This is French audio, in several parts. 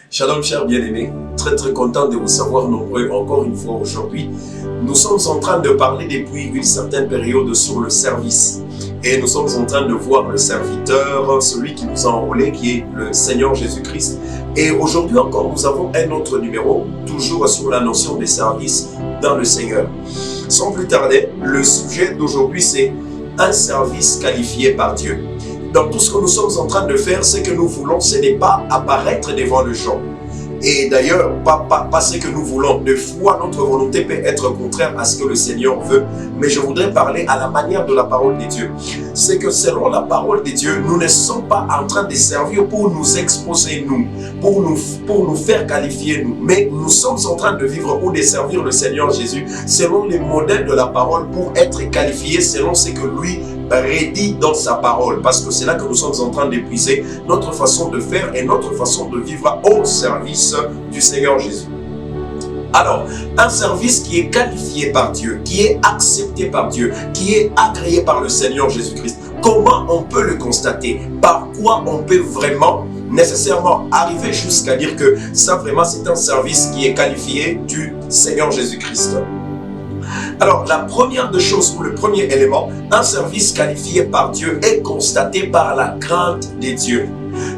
Shalom, chers bien-aimés. Très content de vous savoir nombreux encore une fois aujourd'hui. Nous sommes en train de parler depuis une certaine période sur le service. Et nous sommes en train de voir le serviteur, celui qui nous a enrôlés, qui est le Seigneur Jésus-Christ. Et aujourd'hui encore, nous avons un autre numéro, toujours sur la notion des services dans le Seigneur. Sans plus tarder, le sujet d'aujourd'hui, c'est un service qualifié par Dieu. Dans tout ce que nous sommes en train de faire, ce que nous voulons, ce n'est pas apparaître devant les gens. Et d'ailleurs, pas ce que nous voulons. Des fois, notre volonté peut être contraire à ce que le Seigneur veut. Mais je voudrais parler à la manière de la parole de Dieu. C'est que selon la parole de Dieu, nous ne sommes pas en train de servir pour nous exposer nous, pour nous faire qualifier nous. Mais nous sommes en train de vivre ou de servir le Seigneur Jésus selon les modèles de la parole pour être qualifiés selon ce que lui prédit dans sa parole, parce que c'est là que nous sommes en train d'épuiser notre façon de faire et notre façon de vivre au service du Seigneur Jésus. Alors, un service qui est qualifié par Dieu, qui est accepté par Dieu, qui est agréé par le Seigneur Jésus-Christ, comment on peut le constater? Par quoi on peut vraiment nécessairement arriver jusqu'à dire que ça vraiment c'est un service qui est qualifié du Seigneur Jésus-Christ? Alors, la première des choses, ou le premier élément, un service qualifié par Dieu est constaté par la crainte de Dieu.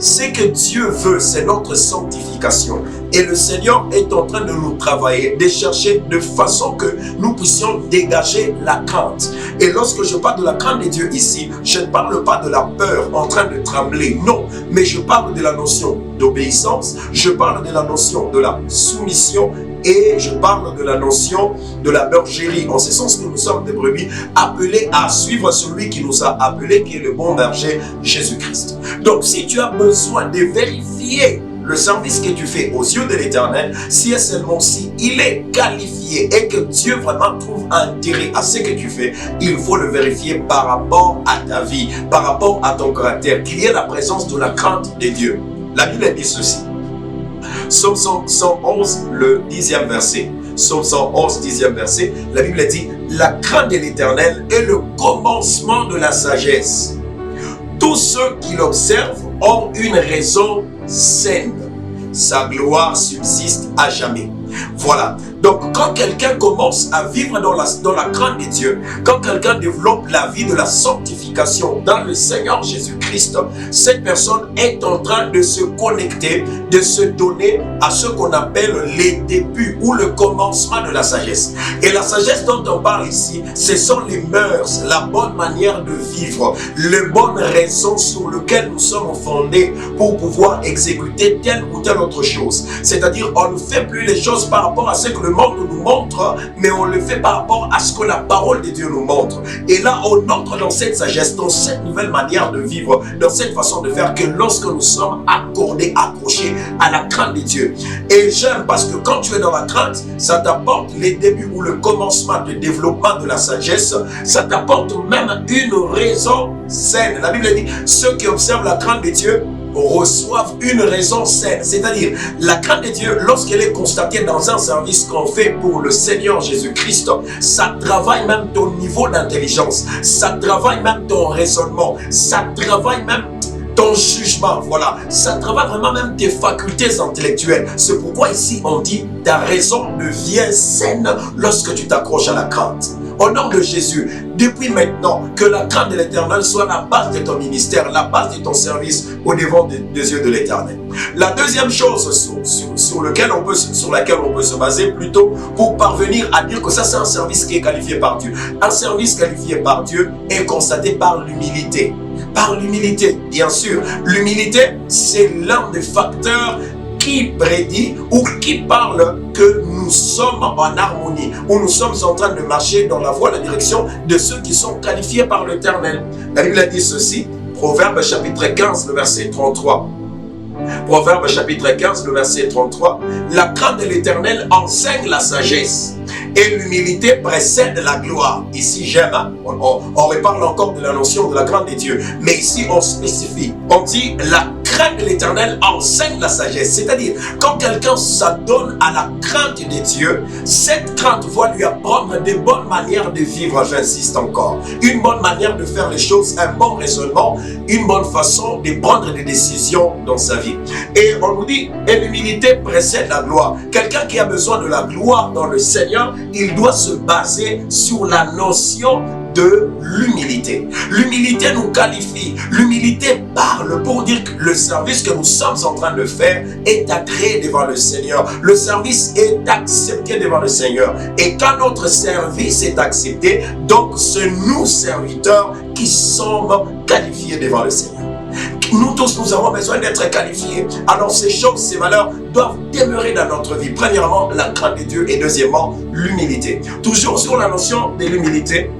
Ce que Dieu veut, c'est notre sanctification. Et le Seigneur est en train de nous travailler, de chercher de façon que nous puissions dégager la crainte. Et lorsque je parle de la crainte de Dieu ici, je ne parle pas de la peur en train de trembler, non. Mais je parle de la notion d'obéissance, je parle de la notion de la soumission, et je parle de la notion de la bergerie, en ce sens que nous sommes des brebis appelés à suivre celui qui nous a appelés, qui est le bon berger, Jésus-Christ. Donc si tu as besoin de vérifier le service que tu fais aux yeux de l'Éternel, si et seulement si il est qualifié et que Dieu vraiment trouve intérêt à ce que tu fais, il faut le vérifier par rapport à ta vie, par rapport à ton caractère, qu'il y ait la présence de la crainte de Dieu. La Bible dit ceci. Psaume 111, le 10e verset. Psaume 111, 10e verset. La Bible dit, la crainte de l'Éternel est le commencement de la sagesse. Tous ceux qui l'observent ont une raison saine. Sa gloire subsiste à jamais. Voilà. Donc, quand quelqu'un commence à vivre dans la crainte de Dieu, quand quelqu'un développe la vie de la sanctification dans le Seigneur Jésus-Christ, cette personne est en train de se connecter, de se donner à ce qu'on appelle les débuts ou le commencement de la sagesse. Et la sagesse dont on parle ici, ce sont les mœurs, la bonne manière de vivre, les bonnes raisons sur lesquelles nous sommes fondés pour pouvoir exécuter telle ou telle autre chose. C'est-à-dire, on ne fait plus les choses par rapport à ce que le monde nous montre, mais on le fait par rapport à ce que la parole de Dieu nous montre. Et là, on entre dans cette sagesse, dans cette nouvelle manière de vivre, dans cette façon de faire, que lorsque nous sommes accordés, accrochés à la crainte de Dieu. Et j'aime parce que quand tu es dans la crainte, ça t'apporte les débuts ou le commencement du développement de la sagesse, ça t'apporte même une raison saine. La Bible dit, ceux qui observent la crainte de Dieu reçoivent une raison saine, c'est-à-dire la crainte de Dieu, lorsqu'elle est constatée dans un service qu'on fait pour le Seigneur Jésus-Christ, ça travaille même ton niveau d'intelligence, ça travaille même ton raisonnement, ça travaille même ton jugement, voilà, ça travaille vraiment même tes facultés intellectuelles. C'est pourquoi ici on dit ta raison devient saine lorsque tu t'accroches à la crainte. Au nom de Jésus, depuis maintenant, que la crainte de l'Éternel soit la base de ton ministère, la base de ton service au devant des yeux de l'Éternel. La deuxième chose sur laquelle on peut se baser plutôt pour parvenir à dire que ça c'est un service qui est qualifié par Dieu. Un service qualifié par Dieu est constaté par l'humilité. Par l'humilité, bien sûr. L'humilité, c'est l'un des facteurs qui prédit ou qui parle que nous sommes en harmonie, ou nous sommes en train de marcher dans la voie, la direction de ceux qui sont qualifiés par l'Éternel. La Bible dit ceci, Proverbe chapitre 15, le verset 33. Proverbe chapitre 15, le verset 33. La crainte de l'Éternel enseigne la sagesse et l'humilité précède la gloire. Ici, j'aime, on reparle encore de la notion de la crainte de Dieu, mais ici, on spécifie. On dit la crainte crainte de l'Éternel enseigne la sagesse. C'est-à-dire, quand quelqu'un s'adonne à la crainte de Dieu, cette crainte va lui apprendre des bonnes manières de vivre, j'insiste encore. Une bonne manière de faire les choses, un bon raisonnement, une bonne façon de prendre des décisions dans sa vie. Et on nous dit, et l'humilité précède la gloire. Quelqu'un qui a besoin de la gloire dans le Seigneur, il doit se baser sur la notion de l'humilité. L'humilité nous qualifie. L'humilité parle pour dire que le service que nous sommes en train de faire est agréé devant le Seigneur. Le service est accepté devant le Seigneur. Et quand notre service est accepté, donc c'est nous serviteurs qui sommes qualifiés devant le Seigneur. Nous tous, nous avons besoin d'être qualifiés. Alors ces choses, ces valeurs doivent demeurer dans notre vie. Premièrement, la crainte de Dieu et deuxièmement, l'humilité. Toujours sur la notion de l'humilité,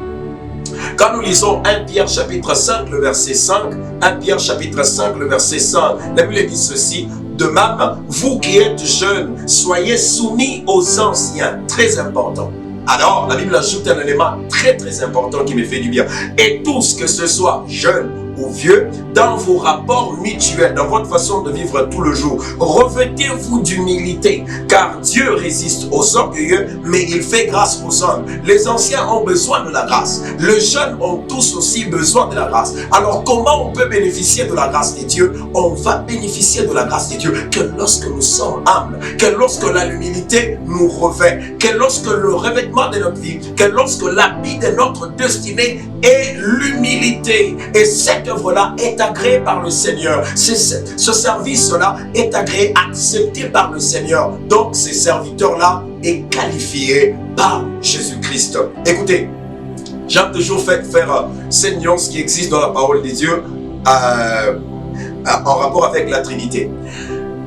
quand nous lisons 1 Pierre chapitre 5, le verset 5, 1 Pierre chapitre 5, le verset 5, la Bible dit ceci: de même, vous qui êtes jeunes, soyez soumis aux anciens. Très important. Alors, la Bible ajoute un élément très important qui me fait du bien. Et tous, que ce soit jeunes ou vieux, dans vos rapports mutuels, dans votre façon de vivre tout le jour, revêtez-vous d'humilité, car Dieu résiste aux orgueilleux, mais il fait grâce aux hommes. Les anciens ont besoin de la grâce. Les jeunes ont tous aussi besoin de la grâce. Alors, comment on peut bénéficier de la grâce de Dieu? On va bénéficier de la grâce de Dieu que lorsque nous sommes humbles, que lorsque l'humilité nous revêt, que lorsque le revêtement de notre vie, que lorsque l'habit de notre destinée est l'humilité. Et cette œuvre-là est agréée par le Seigneur. Ce service-là est agréé, accepté par le Seigneur. Donc, ces serviteurs-là est qualifié par Jésus-Christ. Écoutez, j'aime toujours faire cette nuance qui existe dans la parole de Dieu en rapport avec la Trinité.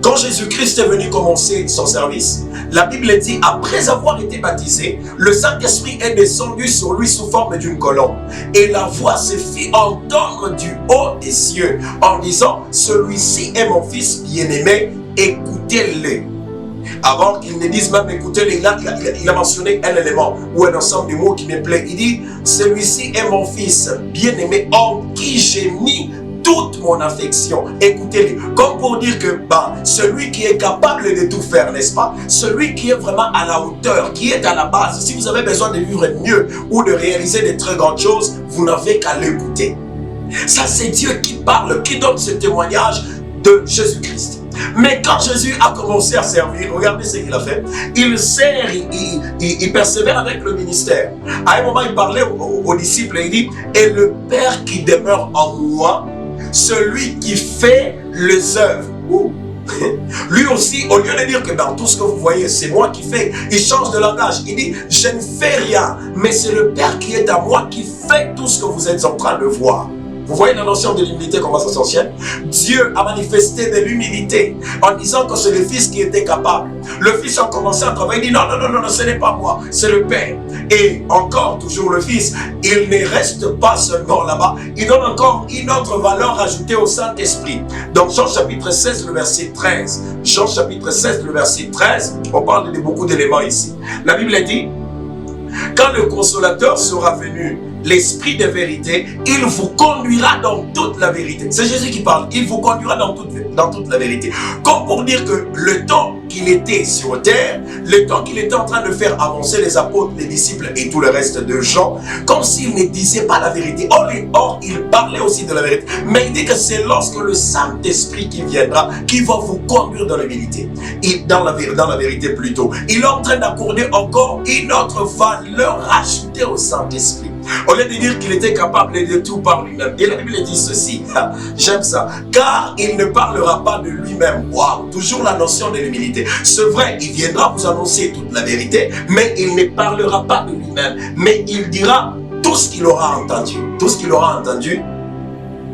Quand Jésus-Christ est venu commencer son service, la Bible dit, après avoir été baptisé, le Saint-Esprit est descendu sur lui sous forme d'une colombe. Et la voix se fit entendre du haut des cieux en disant, celui-ci est mon fils bien-aimé, écoutez-le. Avant qu'il ne dise même écoutez-le, il a mentionné un élément ou un ensemble de mots qui me plaît. Il dit, celui-ci est mon fils bien-aimé en qui j'ai mis toute mon affection. Écoutez-le, comme pour dire que celui qui est capable de tout faire, n'est-ce pas? Celui qui est vraiment à la hauteur, qui est à la base. Si vous avez besoin de vivre mieux ou de réaliser de très grandes choses, vous n'avez qu'à l'écouter. Ça, c'est Dieu qui parle, qui donne ce témoignage de Jésus-Christ. Mais quand Jésus a commencé à servir, regardez ce qu'il a fait. Il sert, il persévère avec le ministère. À un moment, il parlait aux disciples et il dit, et le Père qui demeure en moi, celui qui fait les œuvres. Lui aussi, au lieu de dire que tout ce que vous voyez, c'est moi qui fais, il change de langage. Il dit, je ne fais rien, mais c'est le Père qui est à moi qui fait tout ce que vous êtes en train de voir. Vous voyez la notion de l'humilité, comment ça s'ancienne? Dieu a manifesté de l'humilité en disant que c'est le Fils qui était capable. Le Fils a commencé à travailler, il dit non, ce n'est pas moi, c'est le Père. Et encore, toujours le Fils, il ne reste pas seulement là-bas, il donne encore une autre valeur ajoutée au Saint-Esprit. Donc Jean chapitre 16, le verset 13. Jean chapitre 16, le verset 13, on parle de beaucoup d'éléments ici. La Bible dit, quand le Consolateur sera venu, l'Esprit de vérité, il vous conduira dans toute la vérité. C'est Jésus qui parle, il vous conduira dans toute la vérité. Comme pour dire que le temps qu'il était sur terre, le temps qu'il était en train de faire avancer les apôtres, les disciples et tout le reste de gens, comme s'il ne disait pas la vérité. Or, il parlait aussi de la vérité. Mais il dit que c'est lorsque le Saint-Esprit qui viendra, qui va vous conduire dans la vérité. Dans la vérité plutôt. Il est en train d'accorder encore une autre valeur ajoutée au Saint-Esprit. Au lieu de dire qu'il était capable de tout par lui-même. Et la Bible dit ceci, j'aime ça, car il ne parlera pas de lui-même. Waouh, toujours la notion de l'humilité. C'est vrai, il viendra vous annoncer toute la vérité, mais il ne parlera pas de lui-même. Mais il dira tout ce qu'il aura entendu. Tout ce qu'il aura entendu.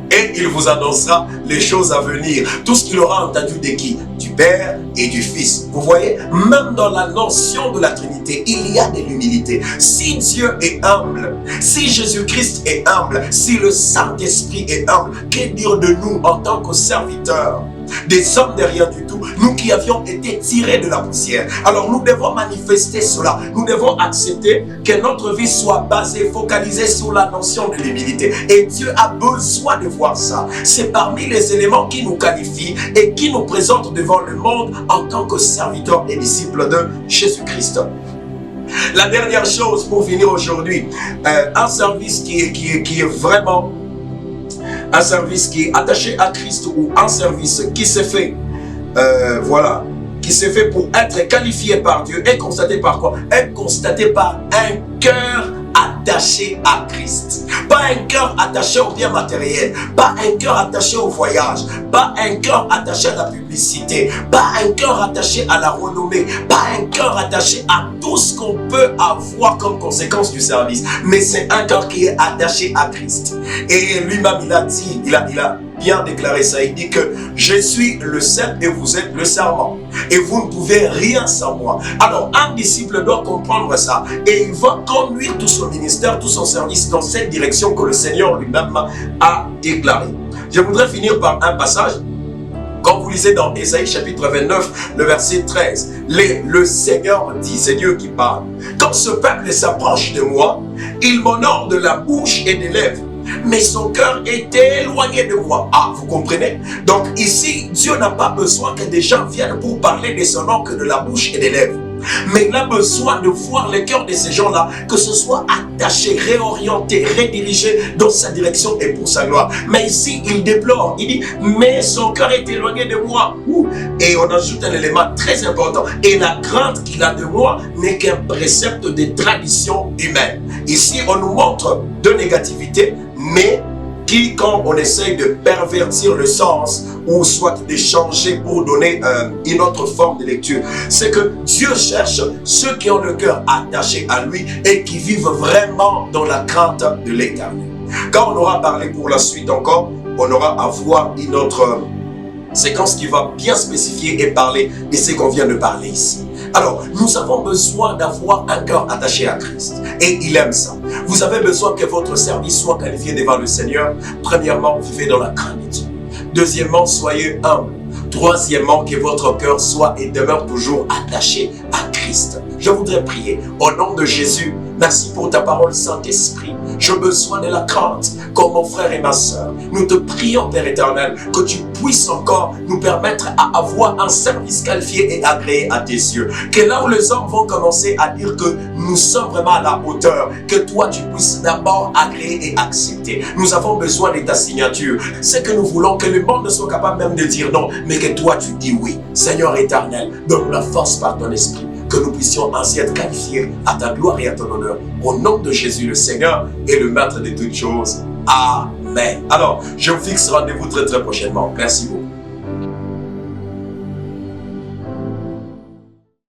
Et il vous annoncera les choses à venir. Tout ce qu'il aura entendu de qui? Du Père et du Fils. Vous voyez, même dans la notion de la Trinité, il y a de l'humilité. Si Dieu est humble, si Jésus-Christ est humble, si le Saint-Esprit est humble, que dire de nous en tant que serviteurs des hommes de rien du tout, nous qui avions été tirés de la poussière. Alors nous devons manifester cela, nous devons accepter que notre vie soit basée, focalisée sur la notion de l'humilité. Et Dieu a besoin de voir ça. C'est parmi les éléments qui nous qualifient et qui nous présentent devant le monde en tant que serviteurs et disciples de Jésus-Christ. La dernière chose pour finir aujourd'hui, un service qui est vraiment un service qui est attaché à Christ, ou un service qui s'est fait, qui s'est fait pour être qualifié par Dieu, est constaté par quoi? Est constaté par un cœur attaché à Christ. Pas un cœur attaché au bien matériel, pas un cœur attaché au voyage, pas un cœur attaché à la publicité, pas un cœur attaché à la renommée, pas un cœur attaché à tout ce qu'on peut avoir comme conséquence du service, mais c'est un cœur qui est attaché à Christ. Et lui-même il a dit, il a bien déclaré ça, il dit que je suis le cep et vous êtes le serment, et vous ne pouvez rien sans moi. Alors un disciple doit comprendre ça, et il va conduire tout son ministère, tout son service dans cette direction que le Seigneur lui-même a déclaré. Je voudrais finir par un passage. Quand vous lisez dans Ésaïe chapitre 29, le verset 13, le Seigneur dit, c'est Dieu qui parle, quand ce peuple s'approche de moi, il m'honore de la bouche et des lèvres, mais son cœur est éloigné de moi. Ah, vous comprenez? Donc ici, Dieu n'a pas besoin que des gens viennent pour parler de son nom que de la bouche et des lèvres. Mais il a besoin de voir le cœur de ces gens-là, que ce soit attaché, réorienté, redirigé dans sa direction et pour sa gloire. Mais ici, il déplore, il dit, mais son cœur est éloigné de moi. Et on ajoute un élément très important. Et la crainte qu'il a de moi n'est qu'un précepte de tradition humaine. Ici, on nous montre deux négativités, mais qui, quand on essaye de pervertir le sens, ou soit de changer pour donner une autre forme de lecture, c'est que Dieu cherche ceux qui ont le cœur attaché à lui et qui vivent vraiment dans la crainte de l'Éternel. Quand on aura parlé pour la suite encore, on aura à voir une autre séquence qui va bien spécifier et parler de ce qu'on vient de parler ici. Alors, nous avons besoin d'avoir un cœur attaché à Christ. Et il aime ça. Vous avez besoin que votre service soit qualifié devant le Seigneur. Premièrement, vivez dans la crainte de Dieu. Deuxièmement, soyez humble. Troisièmement, que votre cœur soit et demeure toujours attaché à Christ. Je voudrais prier au nom de Jésus. Merci pour ta parole, Saint-Esprit. J'ai besoin de la crainte, comme mon frère et ma soeur. Nous te prions, Père éternel, que tu puisses encore nous permettre à avoir un service qualifié et agréé à tes yeux. Que là où les hommes vont commencer à dire que nous sommes vraiment à la hauteur, que toi tu puisses d'abord agréer et accepter. Nous avons besoin de ta signature. C'est que nous voulons que le monde ne soit capable même de dire non, mais que toi tu dis oui. Seigneur éternel, donne-nous la force par ton esprit, que nous puissions ainsi être qualifiés à ta gloire et à ton honneur. Au nom de Jésus le Seigneur et le Maître de toutes choses. Amen. Alors, je vous fixe rendez-vous très très prochainement. Merci beaucoup.